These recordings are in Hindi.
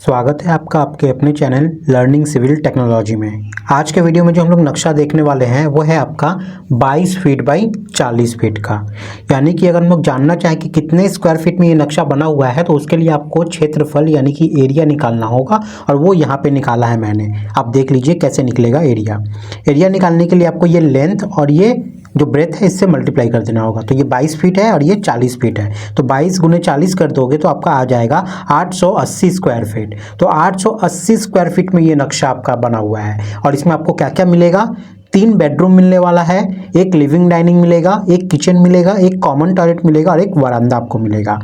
स्वागत है आपका आपके अपने चैनल लर्निंग सिविल टेक्नोलॉजी में। आज के वीडियो में जो हम लोग नक्शा देखने वाले हैं वो है आपका 22 फीट बाई 40 फीट का। यानी कि अगर हम लोग जानना चाहें कि कितने स्क्वायर फीट में ये नक्शा बना हुआ है तो उसके लिए आपको क्षेत्रफल यानी कि एरिया निकालना होगा, और वो यहाँ पे निकाला है मैंने। आप देख लीजिए कैसे निकलेगा एरिया निकालने के लिए आपको ये लेंथ और ये जो ब्रेथ है इससे मल्टीप्लाई कर देना होगा। तो ये 22 फीट है और ये 40 फीट है, तो 22 गुने 40 कर दोगे तो आपका आ जाएगा 880 स्क्वायर फीट। तो 880 स्क्वायर फीट में ये नक्शा आपका बना हुआ है, और इसमें आपको क्या क्या मिलेगा? 3 बेडरूम मिलने वाला है, एक लिविंग डाइनिंग मिलेगा, एक किचन मिलेगा, एक कॉमन टॉयलेट मिलेगा और एक वरांदा आपको मिलेगा।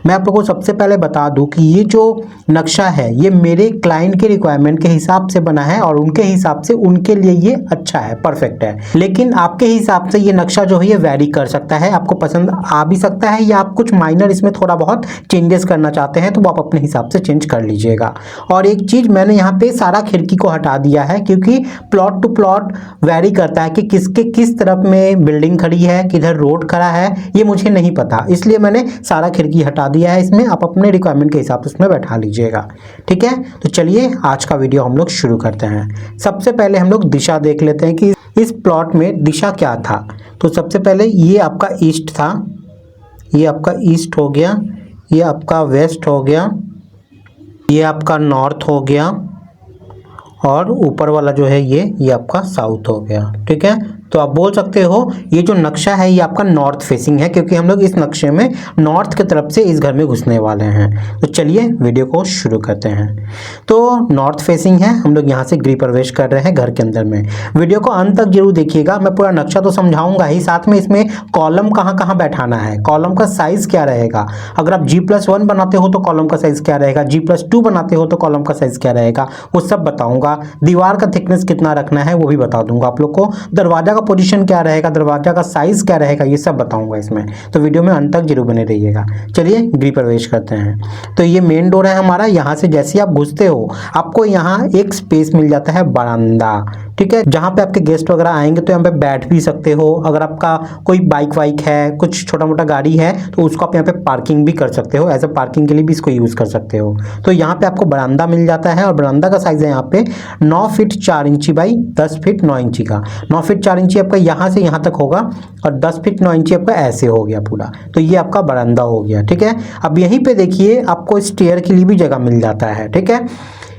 मैं आप लोगों को सबसे पहले बता दूं कि ये जो नक्शा है ये मेरे क्लाइंट के रिक्वायरमेंट के हिसाब से बना है, और उनके हिसाब से उनके लिए ये अच्छा है, परफेक्ट है। लेकिन आपके हिसाब से ये नक्शा जो है ये वैरी कर सकता है, आपको पसंद आ भी सकता है, या आप कुछ माइनर इसमें थोड़ा बहुत चेंजेस करना चाहते हैं तो वो आप अपने हिसाब से चेंज कर लीजिएगा। और एक चीज़ मैंने यहाँ पे सारा खिड़की को हटा दिया है, क्योंकि प्लॉट टू प्लॉट वैरी करता है कि किसके किस तरफ में बिल्डिंग खड़ी है, किधर रोड खड़ा है, ये मुझे नहीं पता, इसलिए मैंने सारा खिड़की हटा दिया है। इसमें आप अपने रिक्वायरमेंट के हिसाब से उसमें बैठा लीजिएगा, ठीक है। तो चलिए आज का वीडियो हम लोग शुरू करते हैं। सबसे पहले हम लोग दिशा देख लेते हैं कि इस प्लॉट में दिशा क्या था। तो सबसे पहले ये आपका ईस्ट था, ये आपका ईस्ट हो गया, ये आपका वेस्ट हो गया, ये आपका नॉर्थ हो गया, और ऊपर वाला जो है ये आपका साउथ हो गया, ठीक है। तो आप बोल सकते हो ये जो नक्शा है ये आपका नॉर्थ फेसिंग है, क्योंकि हम लोग इस नक्शे में नॉर्थ की तरफ से इस घर में घुसने वाले हैं। तो चलिए वीडियो को शुरू करते हैं। तो नॉर्थ फेसिंग है, हम लोग यहाँ से गृह प्रवेश कर रहे हैं घर के अंदर में। वीडियो को अंत तक जरूर देखिएगा, मैं पूरा नक्शा तो समझाऊंगा ही, साथ में इसमें कॉलम कहाँ कहाँ बैठाना है, कॉलम का साइज़ क्या रहेगा, अगर आप G+1 बनाते हो तो कॉलम का साइज़ क्या रहेगा, G+2 बनाते हो तो कॉलम का साइज़ क्या रहेगा, वो सब बताऊँगा। दीवार का थिकनेस कितना रखना है वो भी बता दूंगा आप लोग को। दरवाजा का पोजीशन क्या रहेगा, दरवाजा का साइज क्या रहेगा, ये सब बताऊंगा इसमें। तो वीडियो में अंत तक जरूर बने रहिएगा। चलिए गृह प्रवेश करते हैं। तो ये मेन डोर है हमारा। यहाँ से जैसे आप घुसते हो आपको यहाँ एक स्पेस मिल जाता है बरामदा, ठीक है, जहाँ पे आपके गेस्ट वगैरह आएंगे तो यहाँ पे बैठ भी सकते हो। अगर आपका कोई बाइक वाइक है, कुछ छोटा मोटा गाड़ी है, तो उसको आप यहाँ पे पार्किंग भी कर सकते हो, एज अ पार्किंग के लिए भी इसको यूज़ कर सकते हो। तो यहाँ पे आपको बरामदा मिल जाता है, और बरामदा का साइज है यहाँ पे 9 फीट 4 इंची बाई 10 फीट 9 इंची का। 9 फीट 4 इंची आपका यहाँ से यहाँ तक होगा, और 10 फीट 9 इंची आपका ऐसे हो गया पूरा। तो ये आपका बरामदा हो गया, ठीक है। अब यहीं पे देखिए आपको स्टेयर के लिए भी जगह मिल जाता है, ठीक है।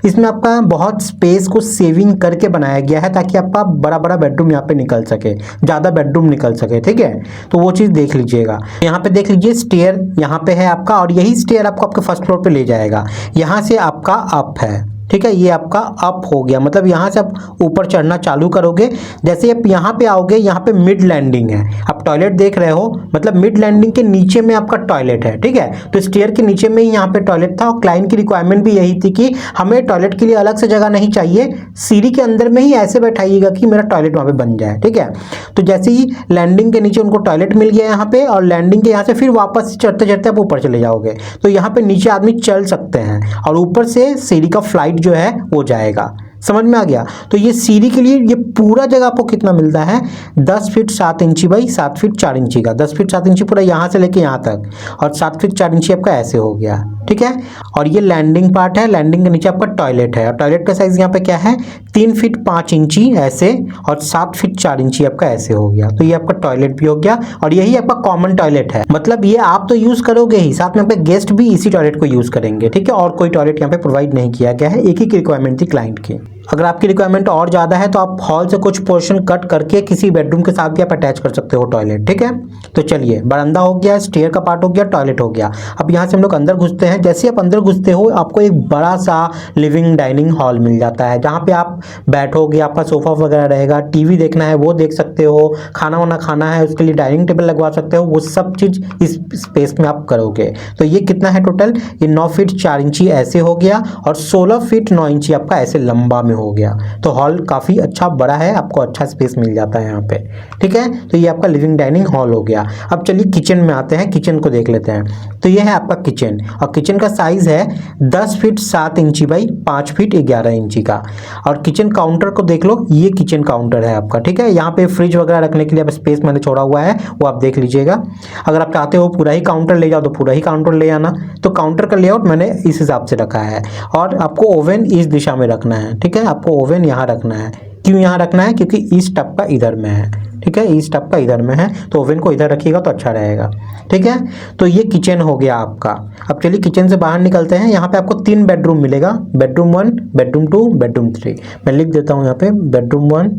इसमें आपका बहुत स्पेस को सेविंग करके बनाया गया है, ताकि आपका बड़ा बड़ा बेडरूम यहाँ पे निकल सके, ज़्यादा बेडरूम निकल सके, ठीक है। तो वो चीज़ देख लीजिएगा। यहाँ पे देख लीजिए स्टेयर यहाँ पे है आपका, और यही स्टेयर आपको आपके फर्स्ट फ्लोर पे ले जाएगा। यहाँ से आपका अप है, ठीक है, ये आपका अप हो गया, मतलब यहाँ से आप ऊपर चढ़ना चालू करोगे। जैसे आप यहाँ पे आओगे, यहाँ पे मिड लैंडिंग है, आप टॉयलेट देख रहे हो, मतलब मिड लैंडिंग के नीचे में आपका टॉयलेट है, ठीक है। तो स्टेयर के नीचे में ही यहाँ पे टॉयलेट था, और क्लाइंट की रिक्वायरमेंट भी यही थी कि हमें टॉयलेट के लिए अलग से जगह नहीं चाहिए, सीढ़ी के अंदर में ही ऐसे बैठाइएगा कि मेरा टॉयलेट वहाँ पे बन जाए, ठीक है। तो जैसे ही लैंडिंग के नीचे उनको टॉयलेट मिल गया यहाँ पे, और लैंडिंग के यहाँ से फिर वापस चढ़ते चढ़ते आप ऊपर चले जाओगे, तो यहाँ पे नीचे आदमी चल सकते हैं, और ऊपर से सीढ़ी का फ्लाइट जो है वो जाएगा। समझ में आ गया। तो ये सीढ़ी के लिए ये पूरा जगह आपको कितना मिलता है, 10 फीट 7 इंची बाई 7 फीट 4 इंची का। 10 फीट 7 इंची पूरा यहाँ से लेके यहाँ तक, और 7 फीट 4 इंची आपका ऐसे हो गया, ठीक है। और ये लैंडिंग पार्ट है, लैंडिंग के नीचे आपका टॉयलेट है, और टॉयलेट का साइज यहाँ पे क्या है 3 फीट 5 इंची ऐसे, और 7 फीट 4 इंची आपका ऐसे हो गया। तो ये आपका टॉयलेट भी हो गया, और यही आपका कॉमन टॉयलेट है, मतलब ये आप तो यूज करोगे ही, साथ में आपके गेस्ट भी इसी टॉयलेट को यूज करेंगे, ठीक है। और कोई टॉयलेट यहाँ पे प्रोवाइड नहीं किया गया है, एक ही रिक्वायरमेंट थी क्लाइंट की। अगर आपकी रिक्वायरमेंट और ज़्यादा है तो आप हॉल से कुछ पोर्शन कट करके किसी बेडरूम के साथ भी आप अटैच कर सकते हो टॉयलेट, ठीक है। तो चलिए बरामदा हो गया, स्टेयर का पार्ट हो गया, टॉयलेट हो गया। अब यहाँ से हम लोग अंदर घुसते हैं। जैसे आप अंदर घुसते हो आपको एक बड़ा सा लिविंग डाइनिंग हॉल मिल जाता है, जहाँ पे आप बैठोगे, आपका सोफा वगैरह रहेगा, टीवी देखना है वो देख सकते हो, खाना वाना खाना है उसके लिए डाइनिंग टेबल लगवा सकते हो, वो सब चीज़ इस स्पेस में आप करोगे। तो ये कितना है टोटल, ये 9 फीट 4 इंची ऐसे हो गया, और 16 फीट 9 इंची आपका ऐसे लंबा में हो गया। तो हॉल काफ़ी अच्छा बड़ा है, आपको अच्छा स्पेस मिल जाता है यहाँ पे। ठीक है, तो ये आपका लिविंग डाइनिंग हॉल हो गया। अब चलिए किचन में आते हैं, किचन को देख लेते हैं। तो ये है आपका किचन, और किचन का साइज़ है 10 फीट 7 इंची बाई 5 फीट 11 इंची का। और किचन काउंटर को देख लो, ये किचन काउंटर है आपका। ठीक है, यहाँ पे फ्रिज वगैरह रखने के लिए अब स्पेस मैंने छोड़ा हुआ है, वो आप देख लीजिएगा। अगर आप चाहते हो पूरा ही काउंटर ले जाओ तो पूरा ही काउंटर ले आना। तो काउंटर का लेआउट मैंने इस हिसाब से रखा है। और आपको ओवन इस दिशा में रखना है। ठीक है, आपको ओवन यहाँ रखना है। क्यों यहाँ रखना है? क्योंकि इस टप का इधर में है। ठीक है, इस टप का इधर में है, तो ओवन को इधर रखिएगा तो अच्छा रहेगा। ठीक है, तो ये किचन हो गया आपका। अब चलिए किचन से बाहर निकलते हैं। यहाँ पे आपको 3 बेडरूम मिलेगा, बेडरूम 1, बेडरूम 2, बेडरूम 3। मैं लिख देता हूँ यहाँ पे बेडरूम 1,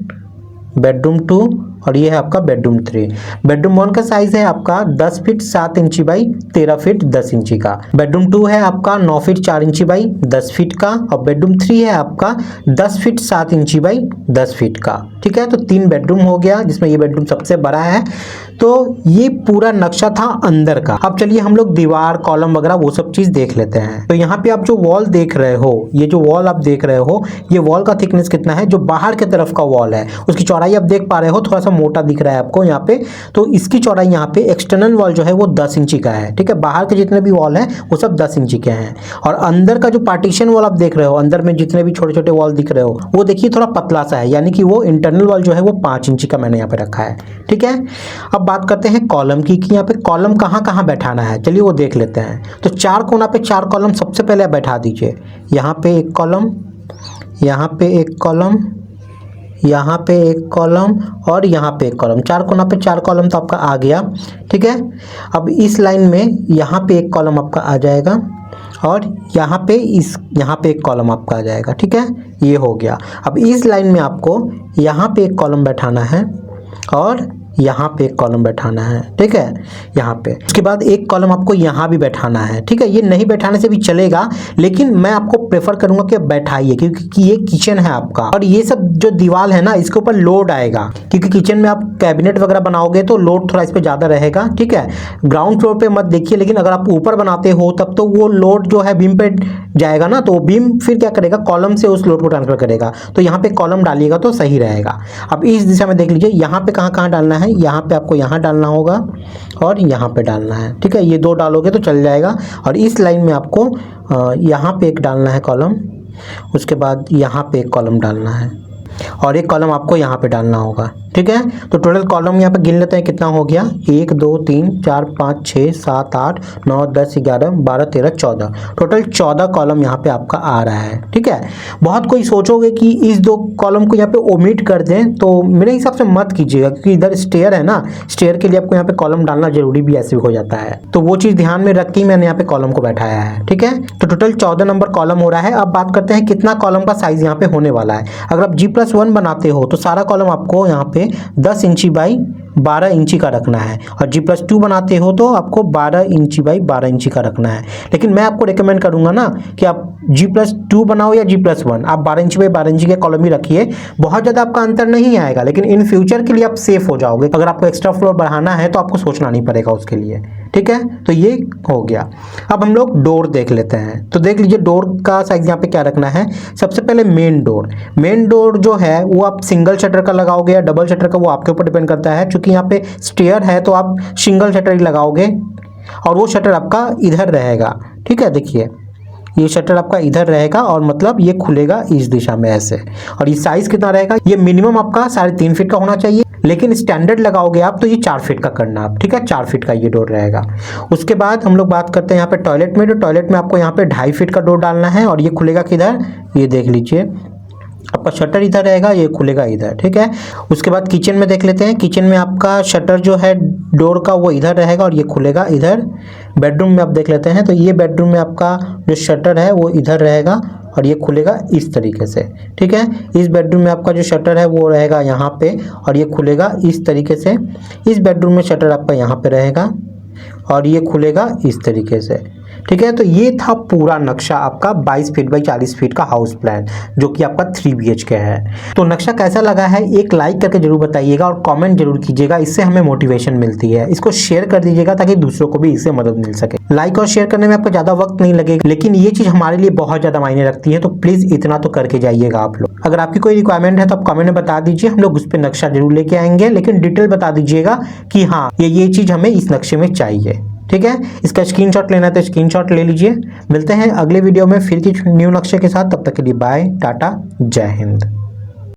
बेडरूम 2 और ये है आपका बेडरूम 3। बेडरूम 1 का साइज है आपका 10 फीट 7 इंची बाई 13 फीट 10 इंची का। बेडरूम 2 है आपका 9 फीट 4 इंची बाई 10 फीट का। और बेडरूम 3 है आपका 10 फीट 7 इंची बाई 10 फीट का। ठीक है, तो 3 बेडरूम हो गया, जिसमें ये बेडरूम सबसे बड़ा है। तो ये पूरा नक्शा था अंदर का। अब चलिए हम लोग दीवार, कॉलम वगैरह वो सब चीज़ देख लेते हैं। तो यहाँ पे आप जो वॉल देख रहे हो, ये जो वॉल आप देख रहे हो, ये वॉल का थिकनेस कितना है? जो बाहर की तरफ का वॉल है उसकी चौड़ाई आप देख पा रहे हो, थोड़ा सा मोटा दिख रहा है आपको यहाँ पे। तो इसकी चौड़ाई यहाँ पे एक्सटर्नल वॉल जो है वो 10 इंची का है। ठीक है, बाहर के जितने भी वॉल हैं वो सब 10 इंची के हैं। और अंदर का जो पार्टीशन वॉल आप देख रहे हो, अंदर में जितने भी छोटे छोटे वॉल दिख रहे हो, वो देखिए थोड़ा पतला सा है, यानी कि वो इंटरनल वॉल जो है वो 5 इंची का मैंने यहाँ पे रखा है। ठीक है, अब बात करते हैं कॉलम की, कि यहाँ पे कॉलम कहाँ कहाँ बैठाना है। चलिए वो देख लेते हैं। तो 4 कोना पे 4 कॉलम सबसे पहले बैठा दीजिए। यहाँ पे एक कॉलम, यहाँ पे एक कॉलम, यहाँ पे एक कॉलम और यहाँ पे एक कॉलम। 4 कोना पे 4 कॉलम तो आपका आ गया। ठीक है, अब इस लाइन में यहाँ पे एक कॉलम आपका आ जाएगा और यहाँ पे एक कॉलम आपका आ जाएगा। ठीक है, ये हो गया। अब इस लाइन में आपको यहाँ पे एक कॉलम बैठाना है और यहाँ पे एक कॉलम बैठाना है। ठीक है, यहाँ पे उसके बाद एक कॉलम आपको यहाँ भी बैठाना है। ठीक है, ये नहीं बैठाने से भी चलेगा, लेकिन मैं आपको प्रेफर करूंगा कि बैठाइए, क्योंकि ये किचन है आपका और ये सब जो दीवार है ना, इसके ऊपर लोड आएगा, क्योंकि किचन में आप कैबिनेट वगैरह बनाओगे तो लोड थोड़ा इस पर ज़्यादा रहेगा। ठीक है, ग्राउंड फ्लोर पे मत देखिए, लेकिन अगर आप ऊपर बनाते हो तब तो वो लोड जो है बीम पे जाएगा ना, तो बीम फिर क्या करेगा, कॉलम से उस लोड को ट्रांसफर करेगा। तो यहाँ पे कॉलम डालिएगा तो सही रहेगा। अब इस दिशा में देख लीजिए, यहाँ पे कहाँ कहाँ डालना है। यहाँ पे आपको यहाँ डालना होगा और यहाँ पे डालना है। ठीक है, ये 2 डालोगे तो चल जाएगा। और इस लाइन में आपको यहाँ पे एक डालना है कॉलम, उसके बाद यहाँ पे एक कॉलम डालना है और एक कॉलम आपको यहाँ पे डालना होगा। ठीक है, तो टोटल कॉलम यहाँ पे गिन लेते हैं कितना हो गया। 1 2 3 4 5 6 7 8 9 10 11 12 13 14, टोटल 14 कॉलम यहाँ पे आपका आ रहा है। ठीक है, बहुत कोई सोचोगे कि इस 2 कॉलम को यहाँ पे ओमिट कर दें, तो मेरे हिसाब से मत कीजिएगा, क्योंकि इधर स्टेयर है ना, स्टेयर के लिए आपको यहाँ पे कॉलम डालना जरूरी भी ऐसे हो जाता है। तो वो चीज़ ध्यान में रख के मैंने यहाँ पे कॉलम को बैठाया है। ठीक है, तो टोटल 14 नंबर कॉलम हो रहा है। अब बात करते हैं कितना कॉलम का साइज यहाँ पे होने वाला है। अगर आप G+1 बनाते हो तो सारा कॉलम आपको यहाँ पे 10 इंची बाई 12 इंची का रखना है, और G+2 बनाते हो तो आपको 12 इंची बाई 12 इंची का रखना है। लेकिन मैं आपको रिकमेंड करूंगा ना कि आप G+2 बनाओ या G+1, आप 12 इंची बाई 12 इंची के कॉलम ही रखिए। बहुत ज़्यादा आपका अंतर नहीं आएगा, लेकिन इन फ्यूचर के लिए आप सेफ हो जाओगे। अगर आपको एक्स्ट्रा फ्लोर बढ़ाना है तो आपको सोचना नहीं पड़ेगा उसके लिए। ठीक है, तो ये हो गया। अब हम लोग डोर देख लेते हैं। तो देख लीजिए डोर का साइज यहाँ पे क्या रखना है। सबसे पहले मेन डोर जो है वो आप सिंगल शटर का लगाओगे या डबल शटर का, वो आपके ऊपर डिपेंड करता है। क्योंकि यहाँ पे स्टेयर है तो आप सिंगल शटर ही लगाओगे और वो शटर आपका इधर रहेगा। ठीक है, देखिए ये शटर आपका इधर रहेगा और मतलब ये खुलेगा इस दिशा में ऐसे। और ये साइज कितना रहेगा, ये मिनिमम आपका 3.5 फीट का होना चाहिए, लेकिन स्टैंडर्ड लगाओगे आप तो ये 4 फीट का करना आप। ठीक है, 4 फीट का ये डोर रहेगा। उसके बाद हम लोग बात करते हैं यहाँ पे टॉयलेट में। तो टॉयलेट में आपको यहाँ पे 2.5 फीट का डोर डालना है और ये खुलेगा किधर, ये देख लीजिए आपका शटर इधर रहेगा, ये खुलेगा इधर। ठीक है, उसके बाद किचन में देख लेते हैं। किचन में आपका शटर जो है डोर का वो इधर रहेगा और ये खुलेगा इधर। बेडरूम में आप देख लेते हैं, तो ये बेडरूम में आपका जो शटर है वो इधर रहेगा और ये खुलेगा इस तरीके से। ठीक है, इस बेडरूम में आपका जो शटर है वो रहेगा यहाँ पे और ये खुलेगा इस तरीके से। इस बेडरूम में शटर आपका यहाँ पे रहेगा और ये खुलेगा इस तरीके से। ठीक है, तो ये था पूरा नक्शा आपका 22 फीट बाई 40 फीट का हाउस प्लान, जो कि आपका 3 BHK है। तो नक्शा कैसा लगा है एक लाइक करके जरूर बताइएगा और कमेंट जरूर कीजिएगा, इससे हमें मोटिवेशन मिलती है। इसको शेयर कर दीजिएगा ताकि दूसरों को भी इससे मदद मिल सके। लाइक और शेयर करने में आपको ज़्यादा वक्त नहीं लगेगा, लेकिन ये चीज़ हमारे लिए बहुत ज़्यादा मायने रखती है, तो प्लीज़ इतना तो करके जाइएगा आप लोग। अगर आपकी कोई रिक्वायरमेंट है तो आप कमेंट में बता दीजिए, हम लोग उस पर नक्शा जरूर लेके आएंगे, लेकिन डिटेल बता दीजिएगा कि हाँ ये चीज़ हमें इस नक्शे में चाहिए। ठीक है, इसका स्क्रीनशॉट लेना है तो स्क्रीनशॉट ले लीजिए। मिलते हैं अगले वीडियो में फिर किसी न्यू नक्शे के साथ, तब तक के लिए बाय, टाटा, जय हिंद।